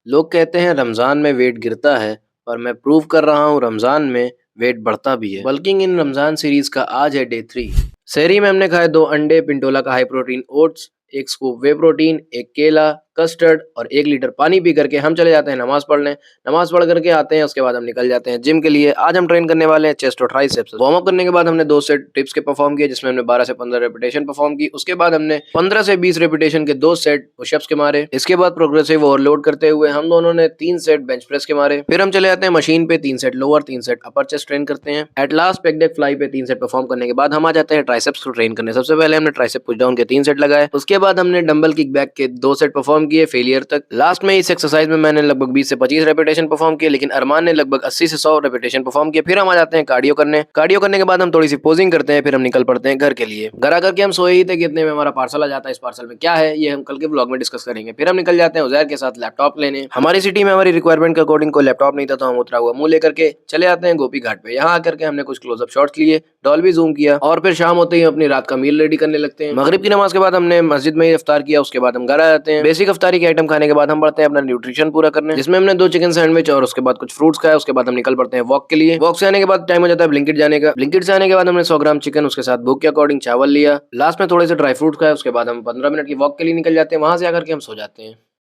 लोग कहते हैं रमजान में वेट गिरता है, पर मैं प्रूव कर रहा हूँ रमजान में वेट बढ़ता भी है। बल्कि इन रमजान सीरीज का आज है डे 3। सहरी में हमने खाए 2 अंडे, पिंटोला का high protein oats, 1 scoop whey protein, 1 केला, कस्टर्ड और 1 लीटर पानी पी करके हम चले जाते हैं नमाज पढ़ने। नमाज पढ़ करके आते हैं, उसके बाद हम निकल जाते हैं जिम के लिए। आज हम ट्रेन करने वाले हैं चेस्ट और ट्राइसेप्स। वार्म अप करने के बाद हमने 2 सेट डिप्स के परफॉर्म किए, जिसमें हमने 12 से 15 रेपिटेशन परफॉर्म की। उसके बाद हमने 15 से 20 रेपिटेशन के 2 सेट पुशअप्स के मारे। इसके बाद प्रोग्रेसिव ओवरलोड करते हुए हम दोनों ने 3 सेट बेंच प्रेस के मारे। फिर हम चले जाते हैं मशीन पे 3 सेट लोअर, 3 सेट अपर चेस्ट ट्रेन करते हैं। At last peg deck fly पे 3 सेट परफॉर्म करने के बाद हम आ जाते हैं ट्राइसेप्स को ट्रेन करने। सबसे पहले हमने ट्राइसेप पुश डाउन के 3 सेट लगाए। उसके बाद हमने डंबल किक बैक के 2 सेट परफॉर्म किए फेलियर तक। लास्ट में इस एक्सरसाइज में मैंने लगभग 20 से 25 रेपिटेशन परफॉर्म किए, लेकिन अरमान ने लगभग 80 से 100 रेपिटेशन परफॉर्म किए। फिर हम आ जाते हैं कार्डियो करने। कार्डियो करने के बाद हम थोड़ी सी पोजिंग करते हैं, फिर हम निकल पड़ते हैं घर के लिए। घर आकर के हम सोए ही थे कि इतने में हमारा पार्सल आ जाता है। इस पार्सल में क्या है ये हम कल के व्लॉग में डिस्कस करेंगे। फिर हम निकल जाते हैं उजैर के साथ लैपटॉप लेने। हमारी सिटी में हमारी रिक्वायरमेंट के अकॉर्डिंग कोई लैपटॉप नहीं था, तो हम उतरा हुआ मुंह लेकर के चले जाते हैं गोपी घाट पे। यहाँ आकर के हमने कुछ क्लोजअप शॉट्स लिए, डॉल्बी जूम किया और फिर शाम होते ही अपनी रात का मील रेडी करने लगते हैं। मगरिब की नमाज के बाद हमने मस्जिद में ही इफ्तार किया। उसके बाद हम घर आ जाते हैं। बेसिक इफ्तारी के आइटम खाने के बाद हम बढ़ते हैं अपना न्यूट्रिशन पूरा करने, जिसमें हमने 2 चिकन सैंडविच और उसके बाद कुछ फ्रूट्स खाए। उसके बाद हम निकल पड़ते हैं वॉक के लिए। वॉक से आने के बाद टाइम हो जाता है ब्लिंकिट जाने का। ब्लिंकिट से आने के बाद हमने 100 ग्राम चिकन, उसके साथ भूख के अकॉर्डिंग चावल लिया। लास्ट में थोड़े से ड्राई फ्रूट खाए। उसके बाद हम 15 मिनट की वॉक के लिए निकल जाते हैं। वहां से आकर के हम सो जाते हैं।